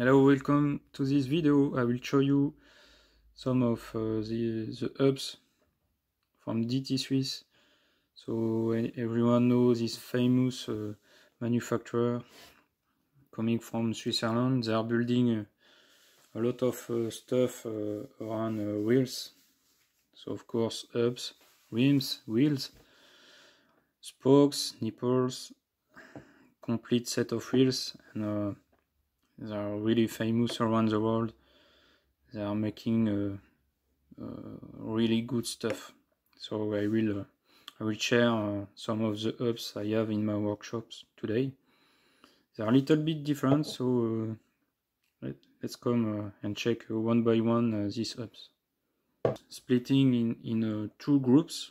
Hello, welcome to this video. I will show you some of the hubs from DT Swiss. So everyone knows this famous manufacturer coming from Switzerland. They are building a lot of stuff around wheels. So of course hubs, rims, wheels, spokes, nipples, complete set of wheels, and they are really famous around the world. They are making really good stuff. So I will share some of the hubs I have in my workshops today. They are a little bit different, so let's come and check one by one these hubs. Splitting in two groups.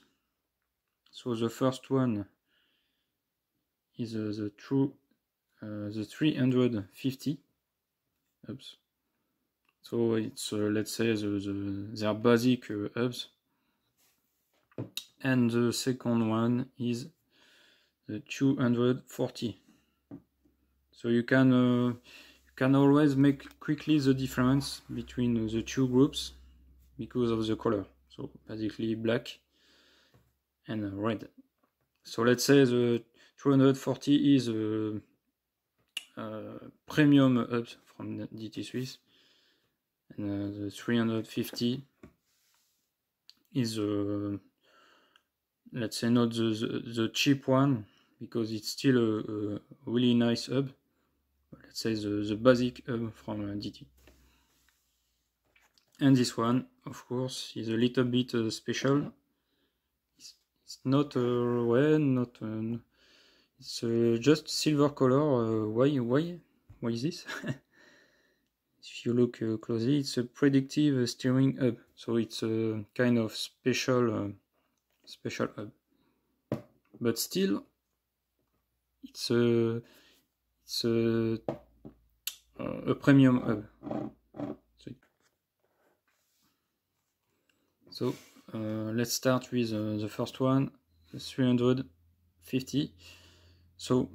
So the first one is the 350 hubs. So it's let's say their basic hubs. And the second one is the 240. So you can always make quickly the difference between the two groups because of the color. So basically black and red. So let's say the 240 is a premium hub from DT Swiss, and the 350 is let's say not the cheap one, because it's still a really nice hub. Let's say the basic hub from DT. And this one, of course, is a little bit special. It's not red, not it's just silver color. Why is this? If you look closely, it's a predictive steering hub, so it's a kind of special hub. But still, it's a premium hub. So let's start with the first one, the 350. So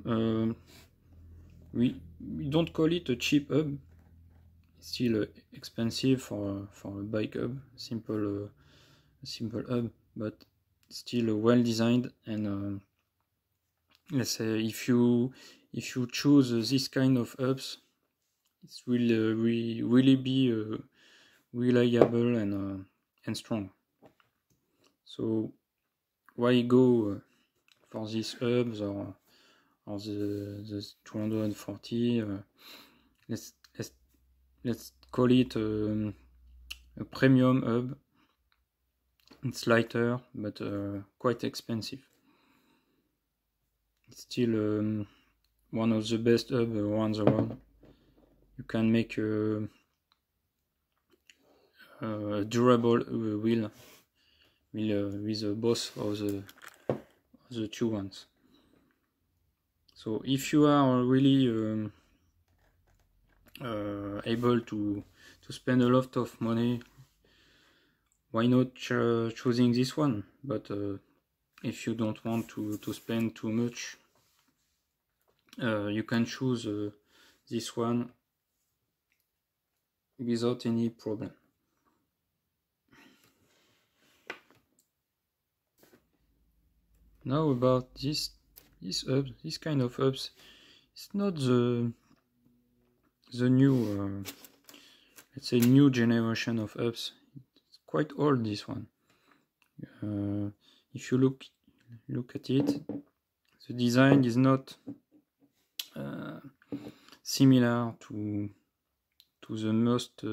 we don't call it a cheap hub. It's still expensive for a bike hub, simple hub, but still well designed. And let's say if you choose this kind of hubs, it will really be reliable and strong. So why go for these hubs or the 240? Let's call it a premium hub. It's lighter, but quite expensive. It's still one of the best hubs around the world. You can make a durable wheel with both of the two ones. So if you are really able to spend a lot of money, why not choosing this one? But if you don't want to spend too much, you can choose this one without any problem. Now about this hubs, this kind of hubs, it's not the new let's say new generation of hubs. It's quite old, this one. If you look at it, the design is not similar to the most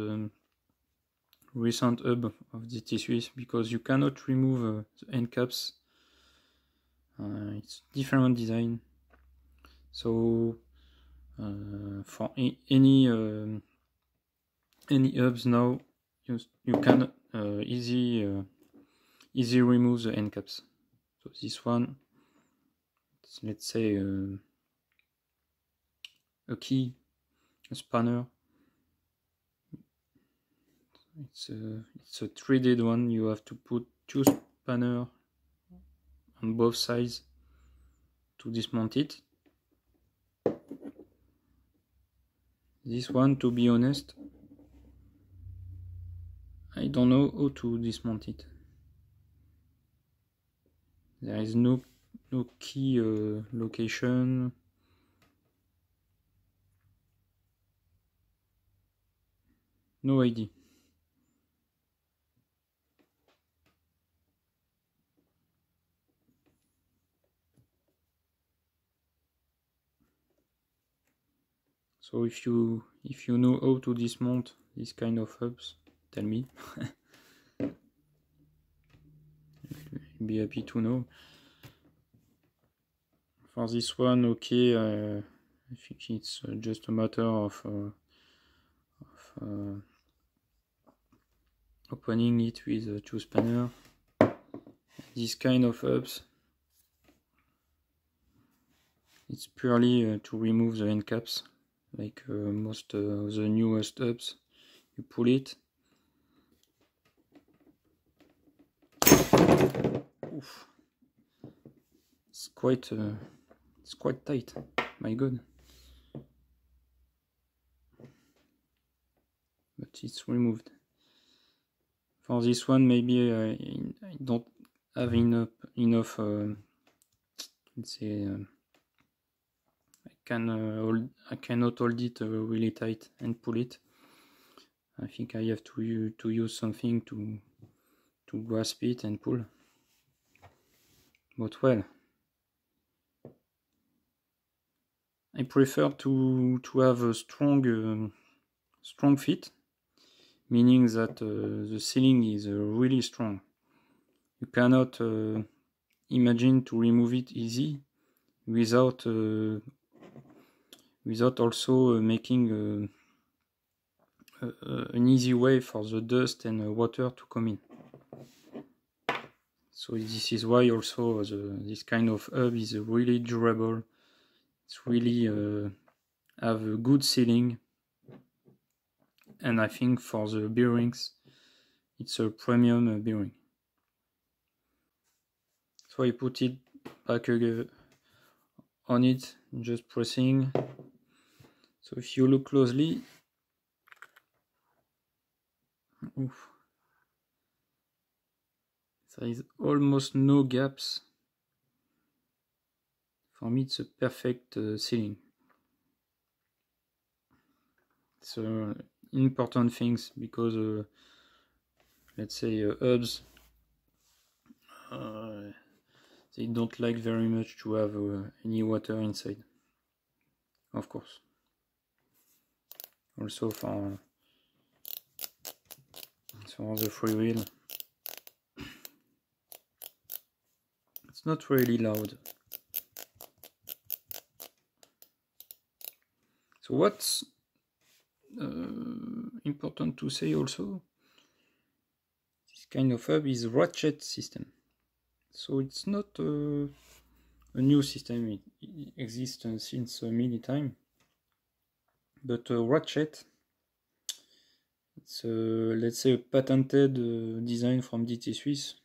recent hub of DT Swiss, because you cannot remove the end caps. It's different design. So for any hubs now, you can easy remove the end caps. So this one, let's say a key, a spanner. It's a threaded one. You have to put two spanners on both sides to dismount it. This one, to be honest, I don't know how to dismount it. There is no key location. No idea. So if you know how to dismount this kind of hubs, tell me. I'll be happy to know. For this one, okay, I think it's just a matter of opening it with a two spanner. This kind of hubs, it's purely to remove the end caps, like most of the newest hubs. You pull it. Oof. It's quite tight. My God. But it's removed. For this one, maybe I don't have enough. Let's say I cannot hold it really tight and pull it. I think I have to use something to grasp it and pull. But well, I prefer to have a strong fit, meaning that the sealing is really strong. You cannot imagine to remove it easy without also making an easy way for the dust and water to come in. So this is why also this kind of hub is really durable. It's really have a good sealing, and I think for the bearings it's a premium bearing. So I put it back on it, just pressing. So if you look closely, oof, there is almost no gaps. For me it's a perfect sealing. It's important things, because let's say hubs, they don't like very much to have any water inside, of course. Also for the freewheel, it's not really loud. So what's important to say also, this kind of hub is ratchet system. So it's not a new system, it exists since many time. But ratchet, it's let's say a patented design from DT Swiss,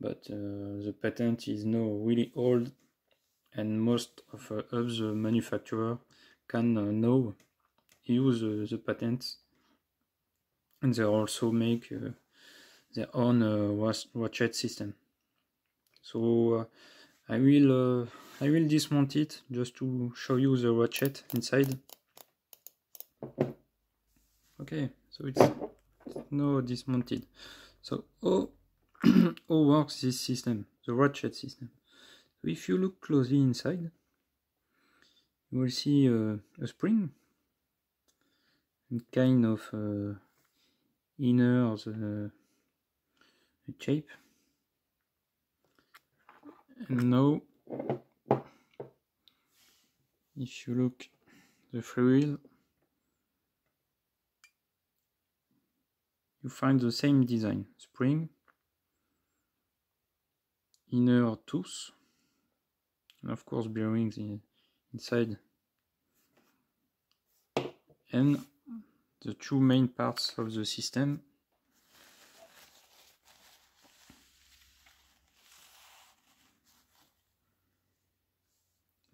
but the patent is now really old, and most of hubs manufacturer can now use the patents, and they also make their own ratchet system. So I will dismount it just to show you the ratchet inside. Okay, so it's now dismounted. So how works this system, the ratchet system? So if you look closely inside, you will see a spring, kind of inner the shape. And now, if you look the freewheel, you find the same design: spring, inner tooth, and of course bearings inside, and the two main parts of the system.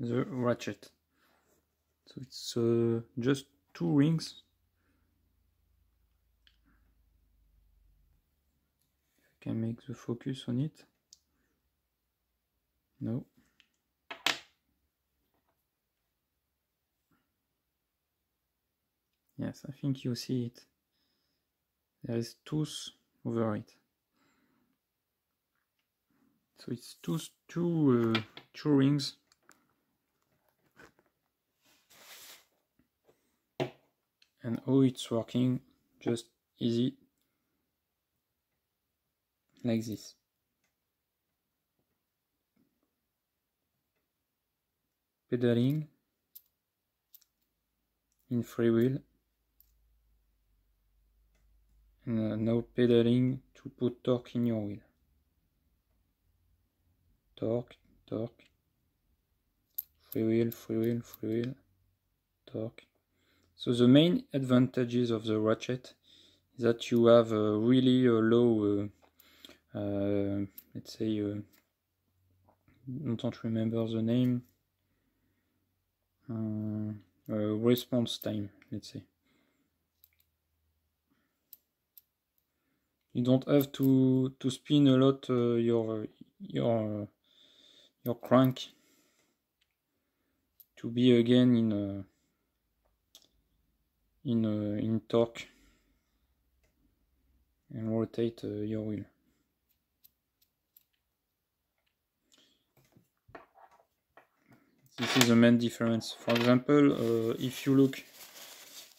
The ratchet. So it's just two rings. I can make the focus on it. No. Yes, I think you see it. There is tooth over it. So it's two rings. And how it's working, just easy, like this. Pedaling in free wheel. And now pedaling to put torque in your wheel. Torque, torque, free wheel, free wheel, free wheel, torque. So the main advantages of the ratchet is that you have a really low, let's say, I don't remember the name, response time, let's say. You don't have to spin a lot your crank to be again in torque and rotate your wheel. This is the main difference. For example, if you look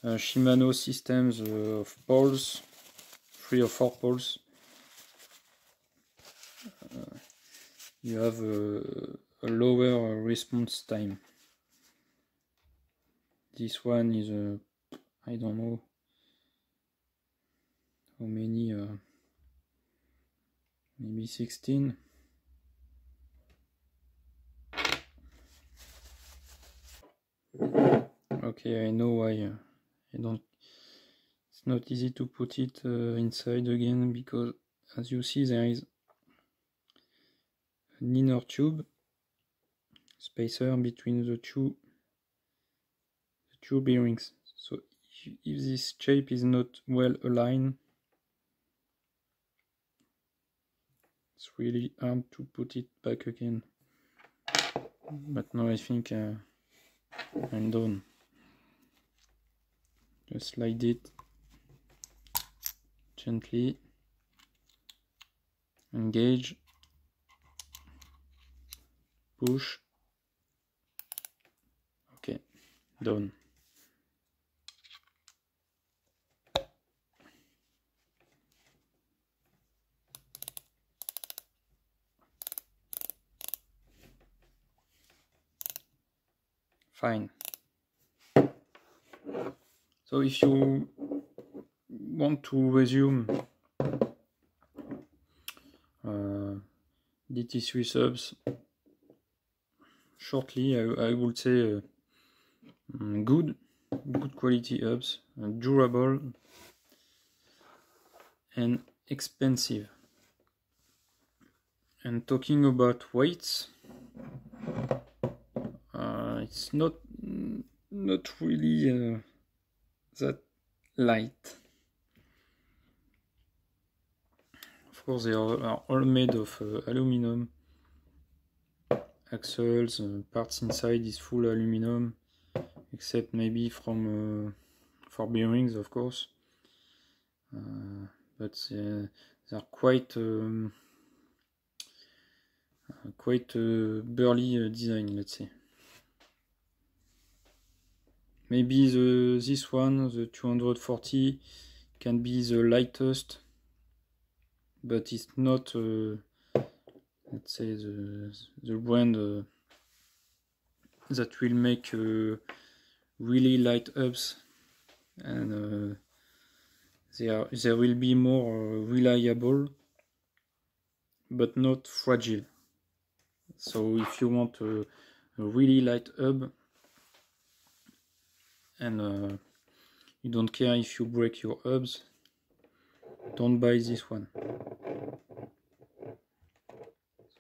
Shimano systems of poles, 3 or 4 poles, you have a lower response time. This one is I don't know how many, maybe 16. Okay, I know why I don't. It's not easy to put it inside again, because as you see there is an inner tube spacer between the two bearings. So if this shape is not well aligned, it's really hard to put it back again. But now I think I'm done. Just slide it gently, engage, push. Okay, done. Fine. So if you want to resume DT3 subs shortly, I would say good quality hubs, durable and expensive. And talking about weights, it's not really that light. Of course, they are all made of aluminum. Axles, parts inside is full aluminum, except maybe from for bearings, of course. But they're quite burly design, let's say. Maybe this one, the 240, can be the lightest, but it's not, let's say, the brand that will make really light hubs, and they will be more reliable, but not fragile. So if you want a really light hub, and you don't care if you break your hubs, don't buy this one.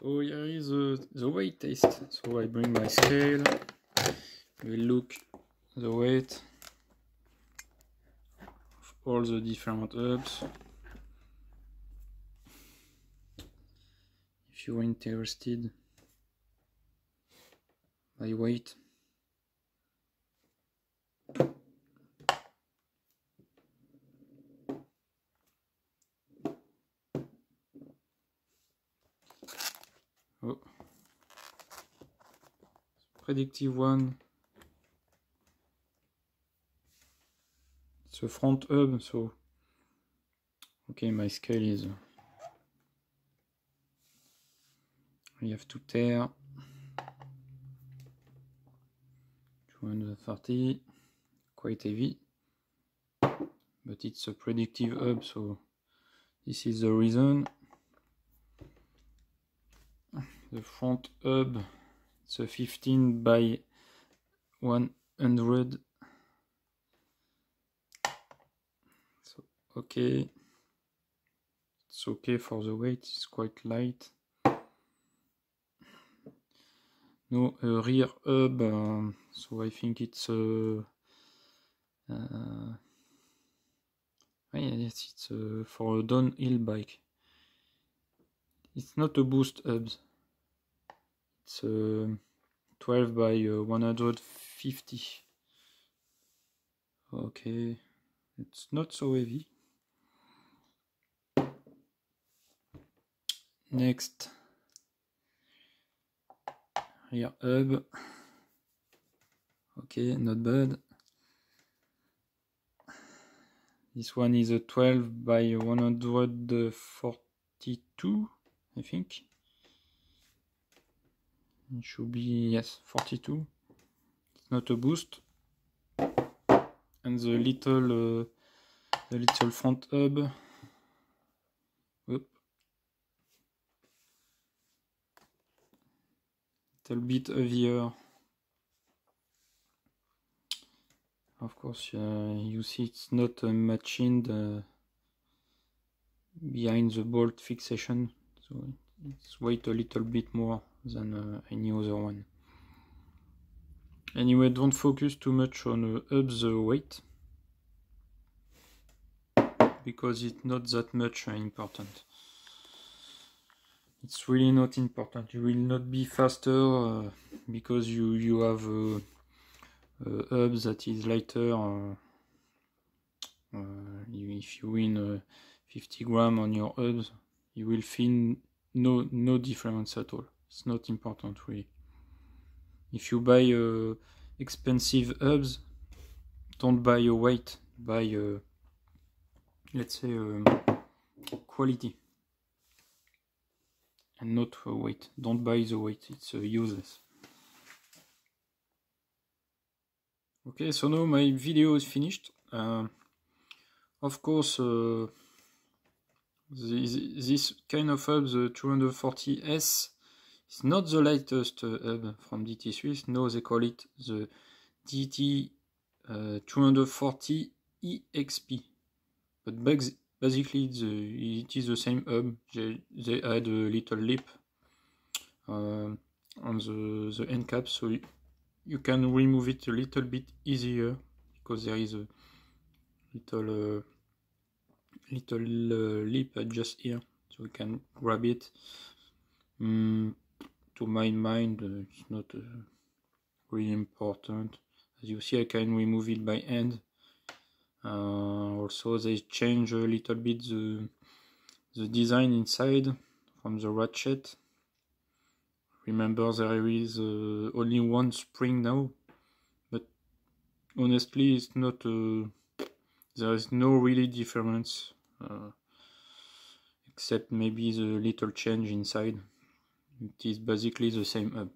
So here is the weight test. So I bring my scale, we look the weight. all the different hubs. If you're interested by weight. Oh. Predictive one. It's a front hub, so okay, my scale is I have to tear 230, quite heavy, but it's a predictive hub, so this is the reason. The front hub, it's a 15 by 100. So okay, it's okay for the weight, it's quite light. No, rear hub, so I think it's yes, it's for a downhill bike. It's not a boost hub. It's 12 by 150. Okay, it's not so heavy. Next, rear hub. Okay, not bad. This one is a 12 by 142, I think. It should be, yes, 42. It's not a boost. And the little front hub. Oop. Little bit heavier. Of course, you see it's not machined behind the bolt fixation, so it's weight a little bit more than any other one. Anyway, don't focus too much on hubs weight, because it's not that much important. It's really not important. You will not be faster because you have hub that is lighter. If you win 50 grams on your hubs, you will feel no difference at all. It's not important really. If you buy expensive hubs, don't buy a weight, buy let's say quality and not a weight. Don't buy the weight, it's useless. Okay, so now my video is finished. Of course, this kind of hub, the 240S, is not the lightest hub from DT Swiss. No, they call it the DT 240 EXP. But basically, it is the same hub. They add a little lip on the end cap, so you can remove it a little bit easier because there is a little lip just here, so you can grab it. To my mind, it's not really important. As you see, I can remove it by hand. Also, they change a little bit the design inside from the ratchet. Remember, there is only one spring now, but honestly, it's not. There is no really difference, except maybe the little change inside. It is basically the same hub.